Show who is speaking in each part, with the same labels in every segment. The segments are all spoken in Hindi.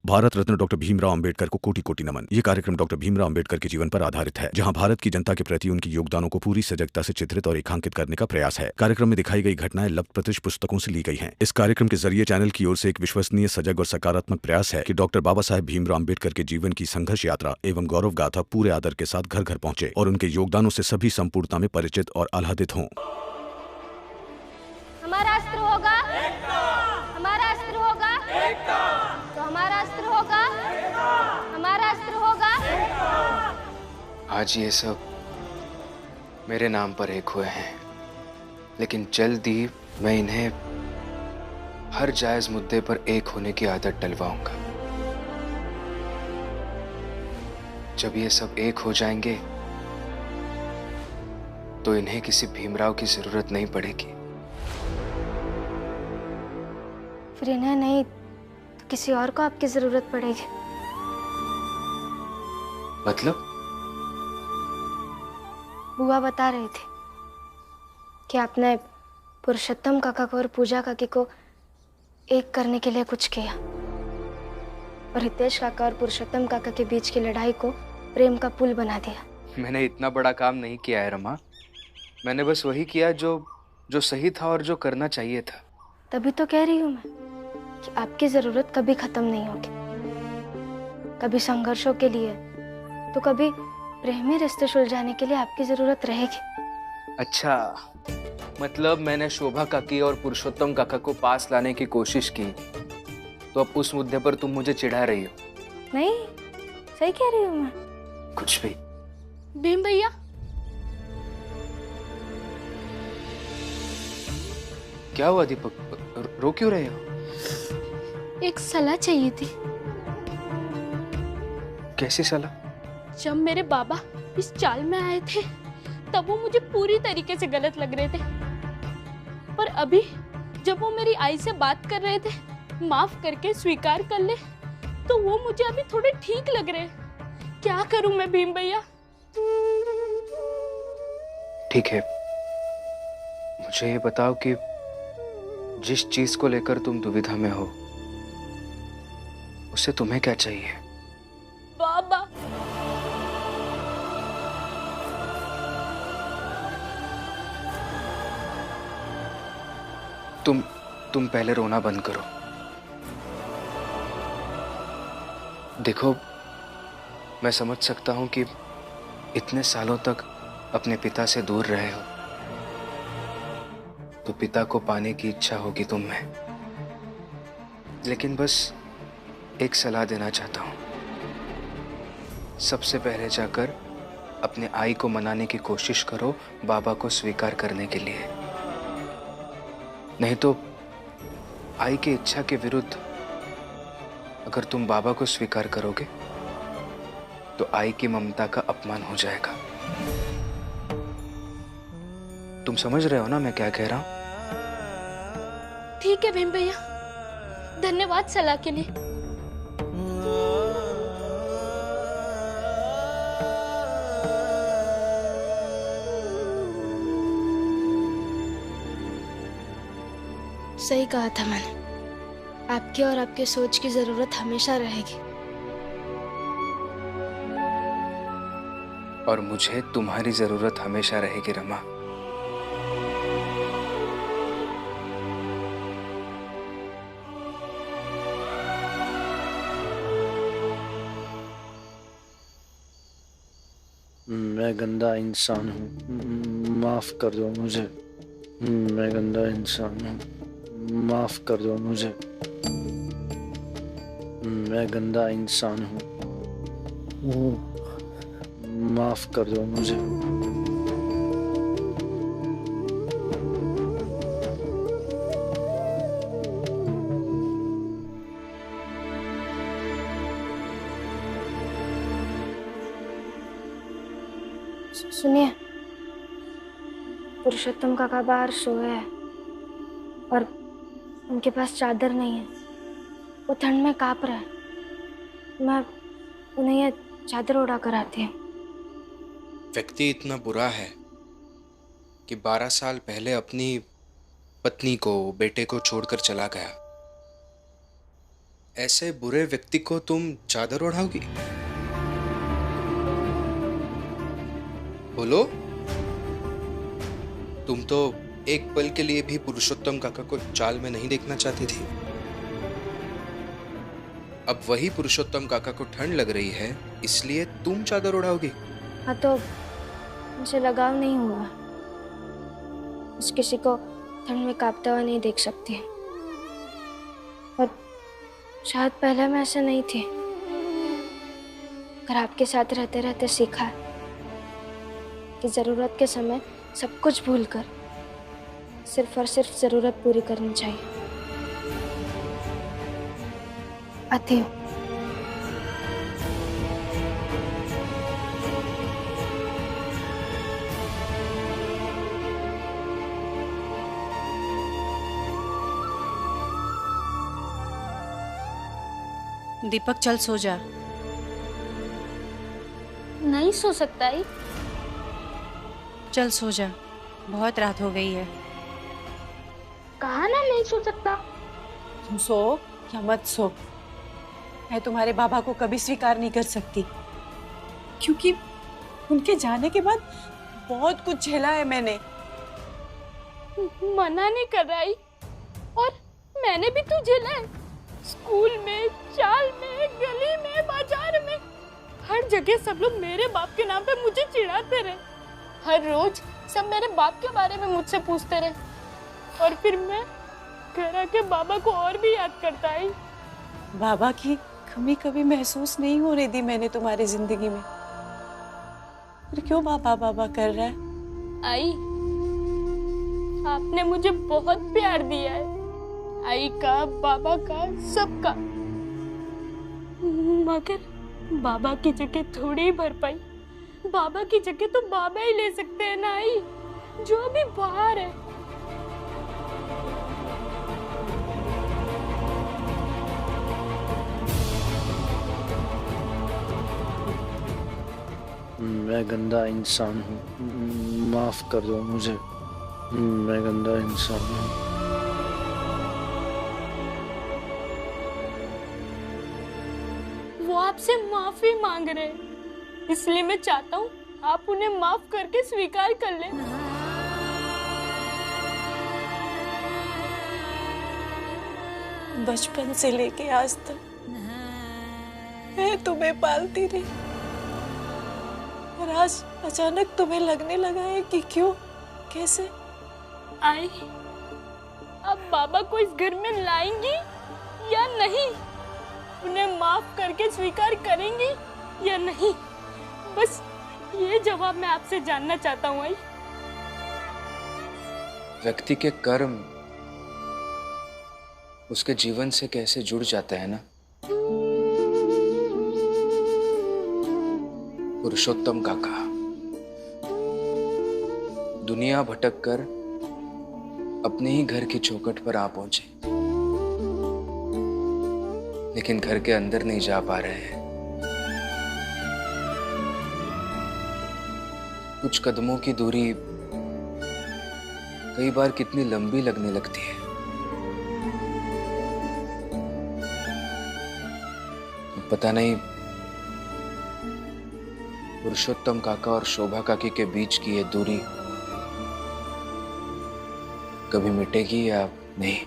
Speaker 1: भारत रत्न डॉक्टर भीमराव अंबेडकर को कोटि कोटि नमन। ये कार्यक्रम डॉक्टर भीमराव अंबेडकर के जीवन पर आधारित है, जहां भारत की जनता के प्रति उनके योगदानों को पूरी सजगता से चित्रित और रेखांकित करने का प्रयास है। कार्यक्रम में दिखाई गई घटनाएं लब्ध प्रतिष्ठ पुस्तकों से ली गई हैं। इस कार्यक्रम के जरिए चैनल की ओर से एक विश्वसनीय, सजग और सकारात्मक प्रयास है कि डॉक्टर बाबा साहेब भीमराव अंबेडकर के जीवन की संघर्ष यात्रा एवं गौरव गाथा पूरे आदर के साथ घर घर पहुंचे और उनके योगदानों से सभी संपूर्णता में परिचित और आह्लादित हों।
Speaker 2: हमारा अस्त्र होगा एकता। हमारा अस्त्र होगा एकता। तो हमारा अस्त्र होगा एकता। हमारा अस्त्र होगा एकता।
Speaker 3: आज ये सब मेरे नाम पर एक हुए हैं, लेकिन जल्द ही मैं इन्हें हर जायज मुद्दे पर एक होने की आदत डलवाऊंगा। जब ये सब एक हो जाएंगे तो इन्हें किसी भीमराव की जरूरत नहीं पड़ेगी।
Speaker 2: फिर इन्हें नहीं तो किसी और को आपकी जरूरत पड़ेगी।
Speaker 3: मतलब?
Speaker 2: बुआ बता रही थी कि आपने पुरुषोत्तम काका को और पूजा काकी को एक करने के लिए कुछ किया और हितेश काका और पुरुषोत्तम काका के बीच की लड़ाई को प्रेम का पुल बना दिया।
Speaker 3: मैंने इतना बड़ा काम नहीं किया है रमा। मैंने बस वही किया जो सही था और जो करना चाहिए था।
Speaker 2: तभी तो कह रही हूँ मैं कि आपकी जरूरत कभी खत्म नहीं होगी। कभी संघर्षों के लिए तो कभी प्रेमी रिश्ते सुलझाने के लिए आपकी जरूरत रहेगी।
Speaker 3: अच्छा, मतलब मैंने शोभा काकी और पुरुषोत्तम काका को पास लाने की कोशिश की, तो अब उस मुद्दे पर तुम मुझे चिढ़ा रही हो?
Speaker 2: नहीं, सही कह रही हूँ मैं।
Speaker 3: कुछ भी।
Speaker 4: भीम भैया,
Speaker 3: क्या हुआ दीपक? रो क्यों रहे हो?
Speaker 4: एक सलाह चाहिए थी।
Speaker 3: कैसी सलाह?
Speaker 4: जब मेरे बाबा इस चाल में आए थे तब वो मुझे पूरी तरीके से गलत लग रहे थे, पर अभी जब वो मेरी आई से बात कर रहे थे, माफ करके स्वीकार कर ले, तो वो मुझे अभी थोड़े ठीक लग रहे हैं। क्या करूं मैं भीम भैया?
Speaker 3: ठीक है, मुझे ये बताओ कि जिस चीज को लेकर तुम दुविधा में हो उससे तुम्हें क्या चाहिए?
Speaker 4: बाबा।
Speaker 3: तुम पहले रोना बंद करो। देखो, मैं समझ सकता हूं कि इतने सालों तक अपने पिता से दूर रहे हो, तो पिता को पाने की इच्छा होगी तुम में। लेकिन बस एक सलाह देना चाहता हूं। सबसे पहले जाकर अपने आई को मनाने की कोशिश करो बाबा को स्वीकार करने के लिए। नहीं तो आई की इच्छा के विरुद्ध अगर तुम बाबा को स्वीकार करोगे तो आई की ममता का अपमान हो जाएगा। तुम समझ रहे हो ना मैं क्या कह रहा हूं?
Speaker 4: ठीक है भीम भैया, धन्यवाद सलाह के लिए।
Speaker 2: सही कहा था मैंने, आपकी और आपके सोच की जरूरत हमेशा रहेगी।
Speaker 3: और मुझे तुम्हारी जरूरत हमेशा रहेगी रमा।
Speaker 5: मैं गंदा इंसान हूँ, माफ कर दो मुझे। मैं गंदा इंसान हूँ, माफ कर दो मुझे। मैं गंदा इंसान हूँ, माफ कर दो मुझे।
Speaker 2: सुनिए, पुरुषोत्तम काका बाहर सोए हैं और उनके पास चादर नहीं है। वो ठंड में कांप रहे हैं। मैं उन्हें ये चादर उड़ा कर आती हूँ।
Speaker 3: व्यक्ति इतना बुरा है कि 12 साल पहले अपनी पत्नी को, बेटे को छोड़कर चला गया। ऐसे बुरे व्यक्ति को तुम चादर ओढ़ाओगी? बोलो। तुम तो एक पल के लिए भी पुरुषोत्तम काका को चाल में नहीं देखना चाहती थी। अब वही पुरुषोत्तम काका को ठंड लग रही है, इसलिए तुम चादर उड़ाओगी?
Speaker 2: हाँ तो मुझे लगाव नहीं हुआ। उस किसी को ठंड में कांपता हुआ नहीं देख सकती। और शायद पहले मैं ऐसा नहीं थी, पर आपके साथ रहते रहते सीखा है कि जरूरत के समय सब कुछ भूलकर सिर्फ और सिर्फ जरूरत पूरी करनी चाहिए। आती हूँ।
Speaker 6: दीपक चल सो जा।
Speaker 4: नहीं सो सकता है।
Speaker 6: चल सो जा, बहुत रात हो गई है।
Speaker 4: कहा ना नहीं सो सकता।
Speaker 6: तुम सो या मत सो, मैं तुम्हारे बाबा को कभी स्वीकार नहीं कर सकती, क्योंकि उनके जाने के बाद बहुत कुछ झेला है मैंने।
Speaker 4: मना नहीं कर रहा है, और मैंने भी तो झेला है। स्कूल में, चाल में, गली में, बाजार में, हर जगह सब लोग मेरे बाप के नाम पे मुझे चिढ़ाते रहे। हर रोज सब मेरे बाप के बारे में मुझसे पूछते रहे, और फिर मैं घर आके बाबा को और भी याद करता है।
Speaker 6: बाबा की कमी कभी महसूस नहीं होने दी मैंने तुम्हारी जिंदगी में। फिर क्यों बाबा बाबा कर रहा है?
Speaker 4: आई, आपने मुझे बहुत प्यार दिया है, आई का, बाबा का, सबका। मगर बाबा की जगह थोड़ी ही भर पाई। बाबा की जगह तो बाबा ही ले सकते हैं ना आई, जो अभी बाहर है।
Speaker 5: मैं गंदा इंसान हूँ, माफ कर दो मुझे। मैं गंदा इंसान हूँ।
Speaker 4: वो आपसे माफी मांग रहे हैं, इसलिए मैं चाहता हूँ आप उन्हें माफ करके स्वीकार कर लें।
Speaker 6: बचपन से लेके आज तक मैं तुम्हें पालती रही, और आज अचानक तुम्हें लगने लगा है कि क्यों, कैसे?
Speaker 4: आई, अब बाबा को इस घर में लाएंगी या नहीं? उन्हें माफ करके स्वीकार करेंगी या नहीं? बस ये जवाब मैं आपसे जानना चाहता हूँ। आई,
Speaker 3: व्यक्ति के कर्म उसके जीवन से कैसे जुड़ जाते हैं ना। पुरुषोत्तम काका दुनिया भटक कर अपने ही घर की चौखट पर आ पहुंचे, लेकिन घर के अंदर नहीं जा पा रहे हैं। कुछ कदमों की दूरी कई बार कितनी लंबी लगने लगती है। पता नहीं पुरुषोत्तम काका और शोभा काकी के बीच की ये दूरी कभी मिटेगी या नहीं।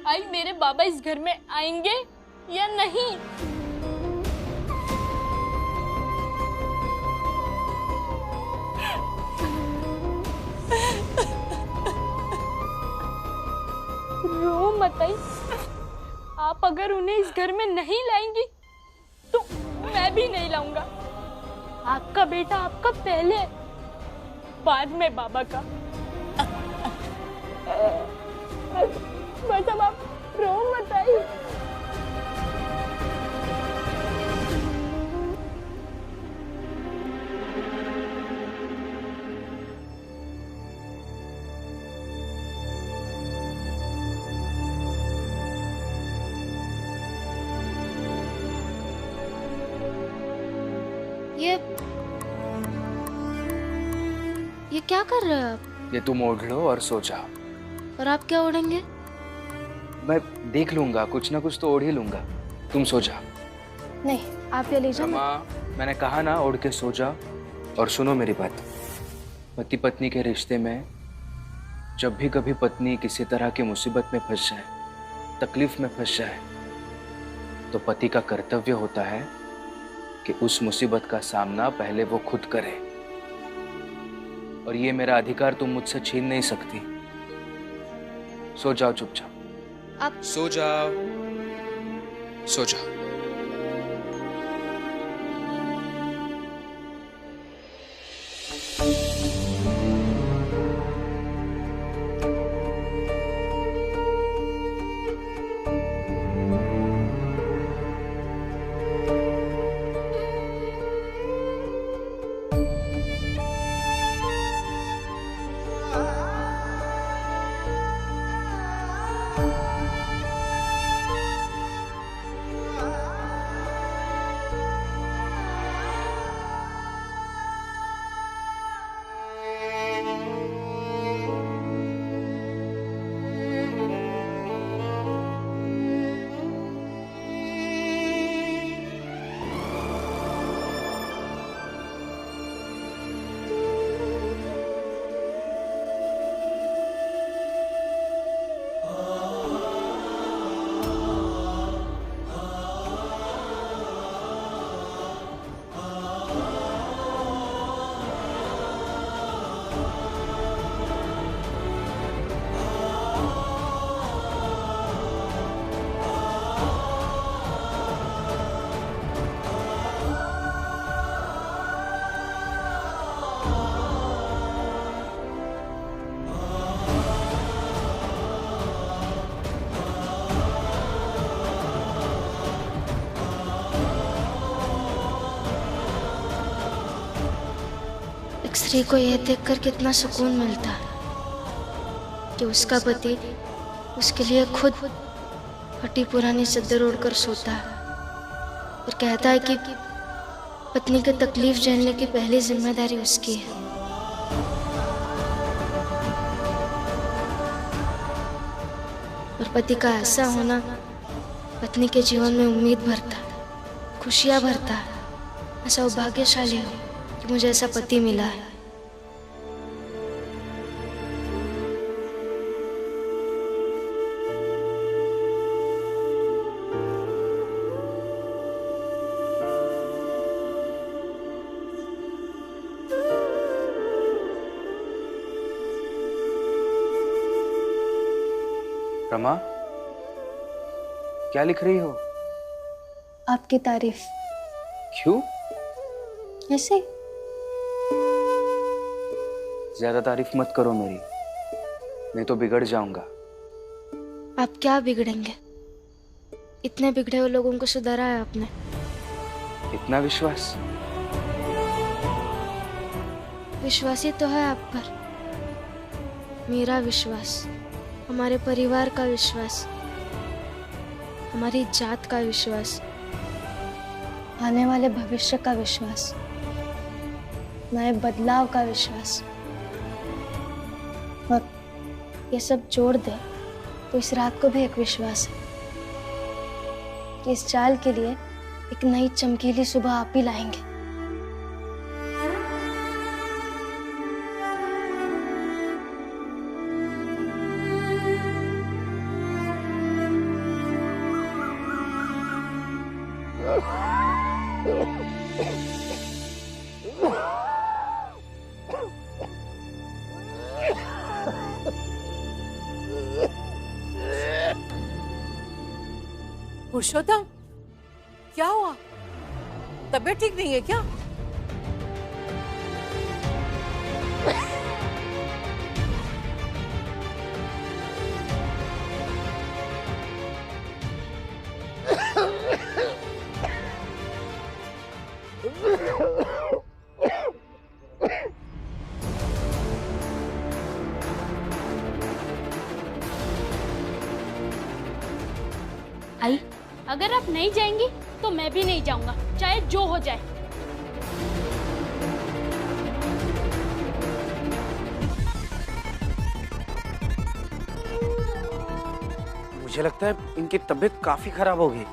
Speaker 4: आई, मेरे बाबा इस घर में आएंगे या नहीं? रो मत आई। आप अगर उन्हें इस घर में नहीं लाएंगी तो मैं भी नहीं लाऊंगा। आपका बेटा आपका पहले, बाद में बाबा का। बस अब आप रो मत आई।
Speaker 2: ये क्या कर रहे हो आप?
Speaker 3: ये तुम ओढ़ लो और सो जाओ।
Speaker 2: और आप क्या ओढ़ेंगे?
Speaker 3: मैं देख लूंगा, कुछ ना कुछ तो ओढ़ ही लूंगा। तुम सो जा।
Speaker 2: नहीं, आप ये लीजिए।
Speaker 3: रमा, मैंने कहा ना ओढ़ के सो जा। और सुनो मेरी बात, पति पत्नी के रिश्ते में जब भी कभी पत्नी किसी तरह की मुसीबत में फंस जाए, तकलीफ में फंस जाए, तो पति का कर्तव्य होता है कि उस मुसीबत का सामना पहले वो खुद करे। और ये मेरा अधिकार तुम मुझसे छीन नहीं सकती। सो जाओ चुपचाप।
Speaker 2: आप
Speaker 3: सो जाओ, सो जाओ।
Speaker 2: स्त्री को यह देखकर कितना सुकून मिलता है कि उसका पति उसके लिए खुद फटी पुरानी चादर ओढ़कर सोता है और कहता है कि पत्नी की तकलीफ झेलने की पहली जिम्मेदारी उसकी है। और पति का ऐसा होना पत्नी के जीवन में उम्मीद भरता है, खुशियां भरता है। मैं सौभाग्यशाली हूँ कि मुझे ऐसा पति मिला है।
Speaker 3: रमा, क्या लिख रही हो?
Speaker 2: आपकी तारीफ।
Speaker 3: क्यों?
Speaker 2: ऐसे।
Speaker 3: ज्यादा तारीफ मत करो मेरी, नहीं तो बिगड़ जाऊंगा।
Speaker 2: आप क्या बिगड़ेंगे? इतने बिगड़े हुए लोगों को सुधारा है आपने।
Speaker 3: इतना विश्वास?
Speaker 2: विश्वासी तो है आप पर। मेरा विश्वास, हमारे परिवार का विश्वास, हमारी जात का विश्वास, आने वाले भविष्य का विश्वास, नए बदलाव का विश्वास, और ये सब जोड़ दे तो इस रात को भी एक विश्वास है कि इस चाल के लिए एक नई चमकीली सुबह आप ही लाएंगे।
Speaker 6: पुरुषोत्तम, क्या हुआ? तबीयत ठीक नहीं है क्या?
Speaker 4: आई, अगर आप नहीं जाएंगी तो मैं भी नहीं जाऊंगा, चाहे जो हो जाए।
Speaker 7: मुझे लगता है इनकी तबीयत काफी खराब हो गई।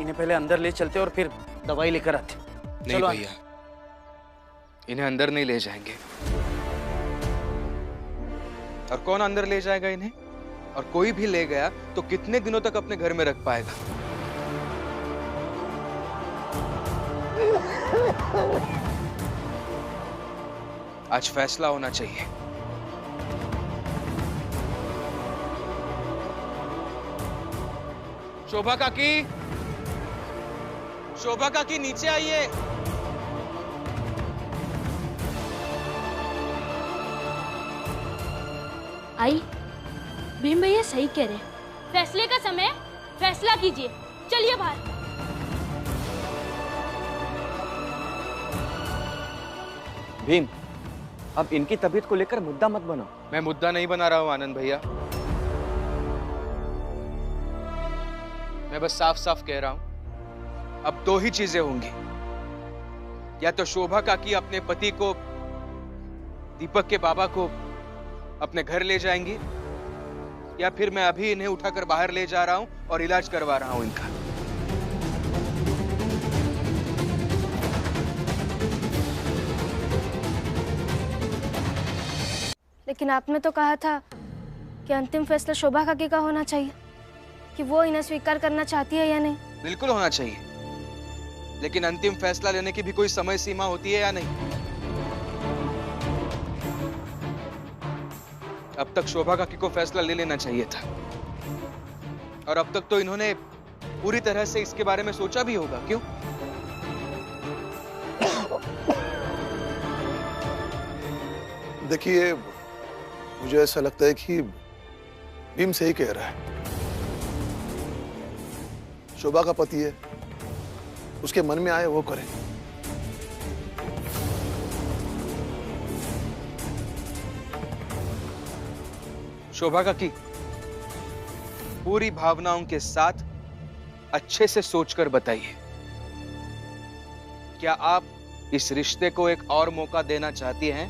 Speaker 7: इन्हें पहले अंदर ले चलते और फिर दवाई लेकर आते।
Speaker 3: नहीं भैया, इन्हें अंदर नहीं ले जाएंगे। और कौन अंदर ले जाएगा इन्हें? और कोई भी ले गया तो कितने दिनों तक अपने घर में रख पाएगा? आज फैसला होना चाहिए। शोभा काकी, शोभा काकी नीचे आइए।
Speaker 4: आई, भीम भैया सही कह रहे हैं। फैसले का समय, फैसला कीजिए। चलिए बाहर।
Speaker 7: भीम, अब इनकी तबीयत को लेकर मुद्दा मत बनाओ।
Speaker 3: मैं मुद्दा नहीं बना रहा हूं आनंद भैया, मैं बस साफ साफ कह रहा हूं अब दो ही चीजें होंगी। या तो शोभा काकी अपने पति को, दीपक के बाबा को अपने घर ले जाएंगी, या फिर मैं अभी इन्हें उठाकर बाहर ले जा रहा हूं और इलाज करवा रहा हूं इनका।
Speaker 2: लेकिन आपने तो कहा था कि अंतिम फैसला शोभा काकी का होना चाहिए, कि वो इन्हें स्वीकार करना चाहती है या नहीं।
Speaker 3: बिल्कुल होना चाहिए, लेकिन अंतिम फैसला लेने की भी कोई समय सीमा होती है या नहीं? अब तक शोभा काकी को फैसला ले लेना चाहिए था, और अब तक तो इन्होंने पूरी तरह से इसके बारे में सोचा भी होगा। क्यों?
Speaker 8: देखिए, मुझे ऐसा लगता है कि भीम सही कह रहा है। शोभा का पति है, उसके मन में आए वो करे।
Speaker 3: शोभा काकी, पूरी भावनाओं के साथ अच्छे से सोचकर बताइए, क्या आप इस रिश्ते को एक और मौका देना चाहती हैं?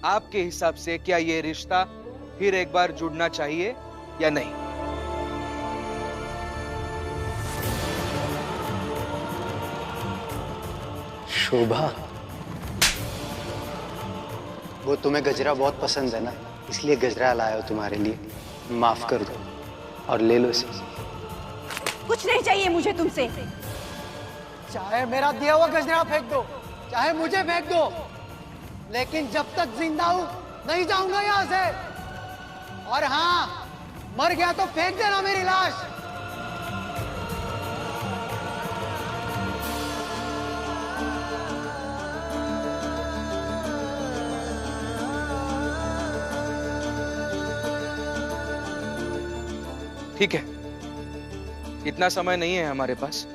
Speaker 3: आपके हिसाब से क्या यह रिश्ता फिर एक बार जुड़ना चाहिए या नहीं?
Speaker 9: शोभा, वो तुम्हें गजरा बहुत पसंद है ना, इसलिए गजरा लाया हो तुम्हारे लिए। माफ कर दो और ले लो इसे।
Speaker 6: कुछ नहीं चाहिए मुझे तुमसे।
Speaker 10: चाहे मेरा दिया हुआ गजरा फेंक दो, चाहे मुझे फेंक दो, लेकिन जब तक जिंदा हूं नहीं जाऊंगा यहां से। और हाँ, मर गया तो फेंक देना मेरी लाश।
Speaker 3: ठीक है, इतना समय नहीं है हमारे पास।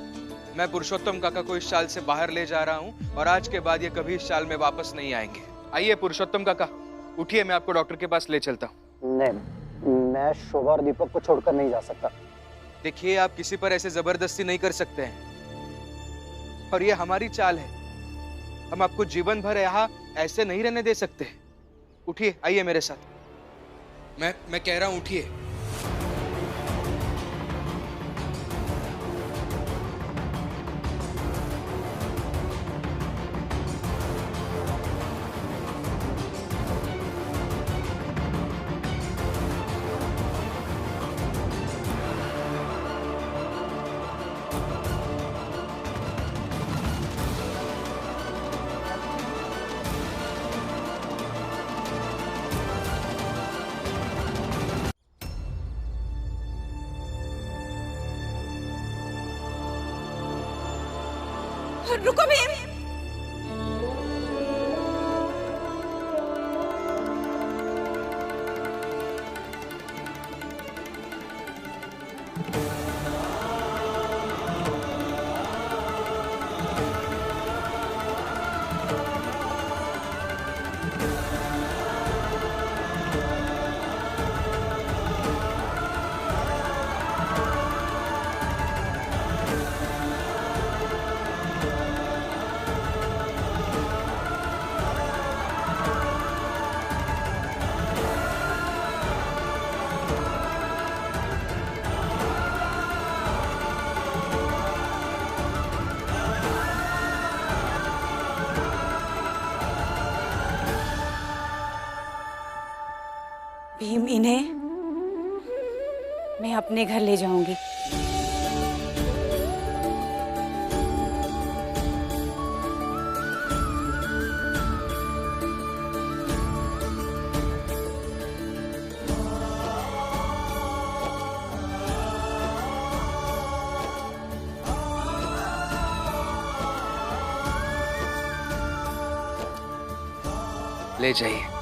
Speaker 3: मैं पुरुषोत्तम काका को इस शाल से बाहर ले जा रहा हूं और आज के बाद ये कभी इस शाल में वापस नहीं आएंगे। आइए पुरुषोत्तम काका, उठिए, मैं आपको डॉक्टर के पास ले चलता हूं।
Speaker 9: नहीं, मैं शोभा और दीपक को छोड़कर नहीं जा सकता।
Speaker 3: देखिए, आप किसी पर ऐसे जबरदस्ती नहीं कर सकते हैं, और ये हमारी चाल है। हम आपको जीवन भर यहाँ ऐसे नहीं रहने दे सकते। उठिए, आइए मेरे साथ। मैं कह रहा हूं उठिए।
Speaker 6: रुको भीम। इन्हें मैं अपने घर ले जाऊंगी।
Speaker 3: ले जाइए।